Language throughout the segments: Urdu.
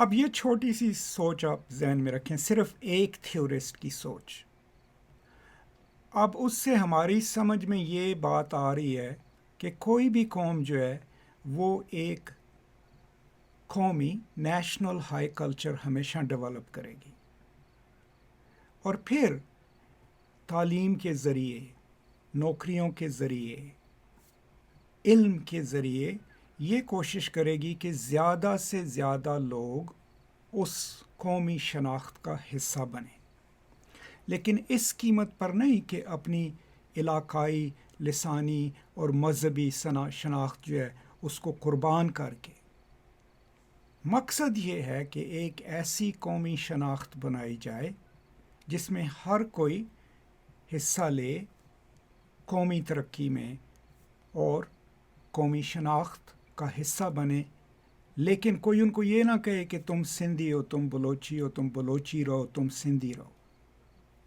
اب یہ چھوٹی سی سوچ آپ ذہن میں رکھیں، صرف ایک تھیورسٹ کی سوچ. اب اس سے ہماری سمجھ میں یہ بات آ رہی ہے کہ کوئی بھی قوم جو ہے وہ ایک قومی نیشنل ہائی کلچر ہمیشہ ڈیولپ کرے گی، اور پھر تعلیم کے ذریعے، نوکریوں کے ذریعے، علم کے ذریعے یہ کوشش کرے گی کہ زیادہ سے زیادہ لوگ اس قومی شناخت کا حصہ بنیں، لیکن اس قیمت پر نہیں کہ اپنی علاقائی، لسانی اور مذہبی شناخت جو ہے اس کو قربان کر کے. مقصد یہ ہے کہ ایک ایسی قومی شناخت بنائی جائے جس میں ہر کوئی حصہ لے قومی ترقی میں اور قومی شناخت کا حصہ بنے، لیکن کوئی ان کو یہ نہ کہے کہ تم سندھی ہو، تم بلوچی ہو، تم بلوچی رہو، تم سندھی رہو.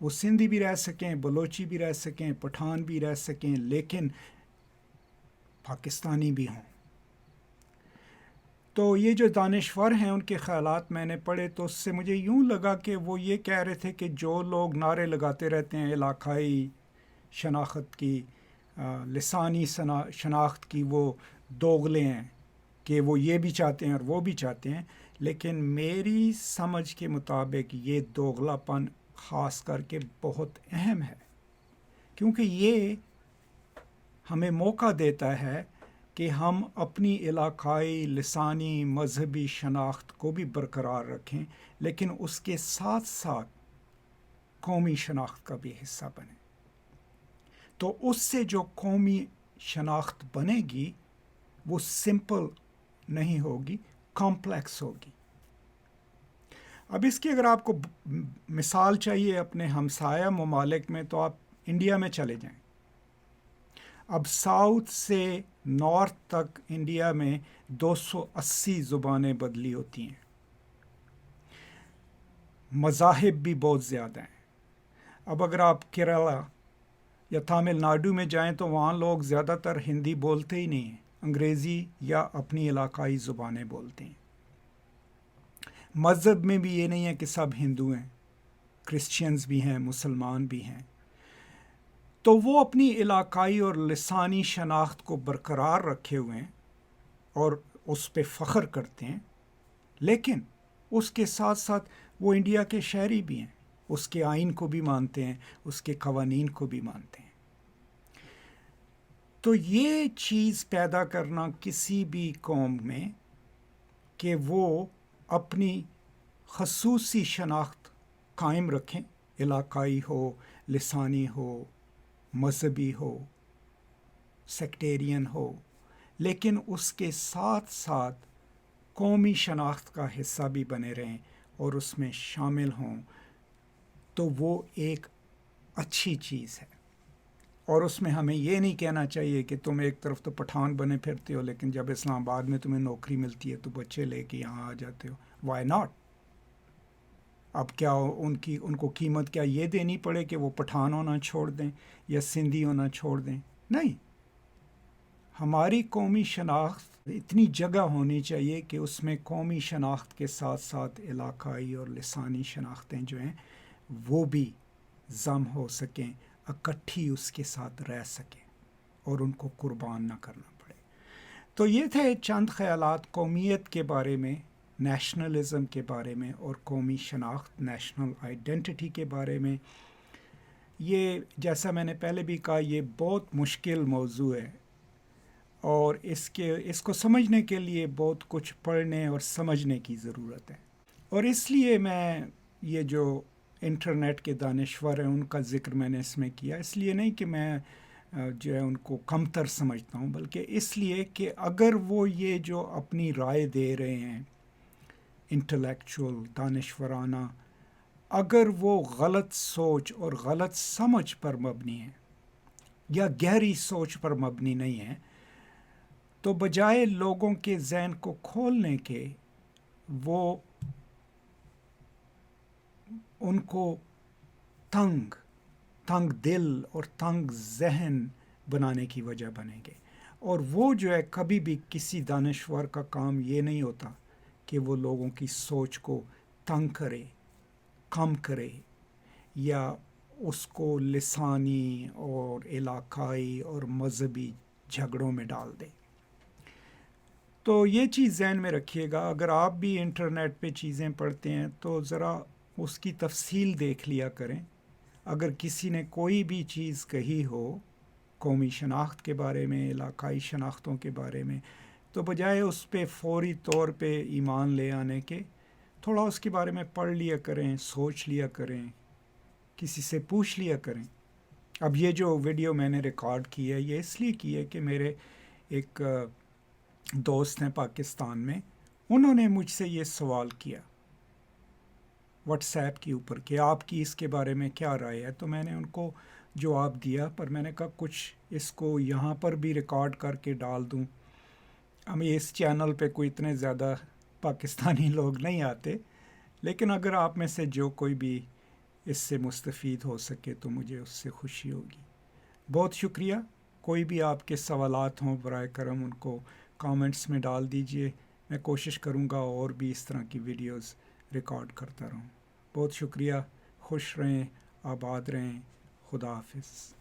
وہ سندھی بھی رہ سکیں، بلوچی بھی رہ سکیں، پٹھان بھی رہ سکیں، لیکن پاکستانی بھی ہوں. تو یہ جو دانشور ہیں ان کے خیالات میں نے پڑھے تو اس سے مجھے یوں لگا کہ وہ یہ کہہ رہے تھے کہ جو لوگ نعرے لگاتے رہتے ہیں علاقائی شناخت کی، لسانی شناخت کی، وہ دوغلے ہیں، کہ وہ یہ بھی چاہتے ہیں اور وہ بھی چاہتے ہیں. لیکن میری سمجھ کے مطابق یہ دوغلا پن خاص کر کے بہت اہم ہے، کیونکہ یہ ہمیں موقع دیتا ہے کہ ہم اپنی علاقائی، لسانی، مذہبی شناخت کو بھی برقرار رکھیں، لیکن اس کے ساتھ ساتھ قومی شناخت کا بھی حصہ بنیں. تو اس سے جو قومی شناخت بنے گی وہ سمپل نہیں ہوگی، کمپلیکس ہوگی. اب اس کی اگر آپ کو مثال چاہیے اپنے ہمسایہ ممالک میں تو آپ انڈیا میں چلے جائیں. اب ساؤتھ سے نارتھ تک انڈیا میں 280 زبانیں بدلی ہوتی ہیں، مذاہب بھی بہت زیادہ ہیں. اب اگر آپ کیرلا یا تامل ناڈو میں جائیں تو وہاں لوگ زیادہ تر ہندی بولتے ہی نہیں ہیں، انگریزی یا اپنی علاقائی زبانیں بولتے ہیں. مذہب میں بھی یہ نہیں ہے کہ سب ہندو ہیں، کرسچنز بھی ہیں، مسلمان بھی ہیں. تو وہ اپنی علاقائی اور لسانی شناخت کو برقرار رکھے ہوئے ہیں اور اس پہ فخر کرتے ہیں، لیکن اس کے ساتھ ساتھ وہ انڈیا کے شہری بھی ہیں، اس کے آئین کو بھی مانتے ہیں، اس کے قوانین کو بھی مانتے ہیں. تو یہ چیز پیدا کرنا کسی بھی قوم میں کہ وہ اپنی خصوصی شناخت قائم رکھیں، علاقائی ہو، لسانی ہو، مذہبی ہو، سیکٹیرین ہو، لیکن اس کے ساتھ ساتھ قومی شناخت کا حصہ بھی بنے رہیں اور اس میں شامل ہوں، تو وہ ایک اچھی چیز ہے. اور اس میں ہمیں یہ نہیں کہنا چاہیے کہ تم ایک طرف تو پٹھان بنے پھرتے ہو لیکن جب اسلام آباد میں تمہیں نوکری ملتی ہے تو بچے لے کے یہاں آ جاتے ہو. Y not? اب کیا ان کو قیمت کیا یہ دینی پڑے کہ وہ پٹھان ہونا چھوڑ دیں یا سندھی ہونا چھوڑ دیں؟ نہیں. ہماری قومی شناخت اتنی جگہ ہونی چاہیے کہ اس میں قومی شناخت کے ساتھ ساتھ علاقائی اور لسانی شناختیں جو ہیں وہ بھی ضم ہو سکیں، اکٹھی اس کے ساتھ رہ سکیں اور ان کو قربان نہ کرنا پڑے. تو یہ تھے چند خیالات قومیت کے بارے میں، نیشنلزم کے بارے میں اور قومی شناخت، نیشنل آئیڈینٹی کے بارے میں. یہ جیسا میں نے پہلے بھی کہا یہ بہت مشکل موضوع ہے اور اس کو سمجھنے کے لیے بہت کچھ پڑھنے اور سمجھنے کی ضرورت ہے. اور اس لیے میں یہ جو انٹرنیٹ کے دانشور ہیں ان کا ذکر میں نے اس میں کیا، اس لیے نہیں کہ میں جو ہے ان کو کمتر سمجھتا ہوں، بلکہ اس لیے کہ اگر وہ یہ جو اپنی رائے دے رہے ہیں انٹلیکچوئل، دانشورانہ، اگر وہ غلط سوچ اور غلط سمجھ پر مبنی ہے یا گہری سوچ پر مبنی نہیں ہے، تو بجائے لوگوں کے ذہن کو کھولنے کے وہ ان کو تنگ دل اور تنگ ذہن بنانے کی وجہ بنیں گے. اور وہ جو ہے کبھی بھی کسی دانشور کا کام یہ نہیں ہوتا کہ وہ لوگوں کی سوچ کو تنگ کرے، کم کرے، یا اس کو لسانی اور علاقائی اور مذہبی جھگڑوں میں ڈال دے۔ تو یہ چیز ذہن میں رکھیے گا، اگر آپ بھی انٹرنیٹ پہ چیزیں پڑھتے ہیں تو ذرا اس کی تفصیل دیکھ لیا کریں۔ اگر کسی نے کوئی بھی چیز کہی ہو قومی شناخت کے بارے میں، علاقائی شناختوں کے بارے میں، تو بجائے اس پہ فوری طور پہ ایمان لے آنے کے، تھوڑا اس کے بارے میں پڑھ لیا کریں، سوچ لیا کریں، کسی سے پوچھ لیا کریں۔ اب یہ جو ویڈیو میں نے ریکارڈ کی ہے یہ اس لیے کی ہے کہ میرے ایک دوست ہیں پاکستان میں، انہوں نے مجھ سے یہ سوال کیا واٹس ایپ کے اوپر کہ آپ کی اس کے بارے میں کیا رائے ہے، تو میں نے ان کو جواب دیا، پر میں نے کہا کچھ اس کو یہاں پر بھی ریکارڈ کر کے ڈال دوں۔ ہمیں اس چینل پہ کوئی اتنے زیادہ پاکستانی لوگ نہیں آتے، لیکن اگر آپ میں سے جو کوئی بھی اس سے مستفید ہو سکے تو مجھے اس سے خوشی ہوگی۔ بہت شکریہ۔ کوئی بھی آپ کے سوالات ہوں برائے کرم ان کو کامنٹس میں ڈال دیجئے، میں کوشش کروں گا اور بھی اس طرح کی ویڈیوز ریکارڈ کرتا رہوں۔ بہت شکریہ، خوش رہیں، آباد رہیں، خدا حافظ۔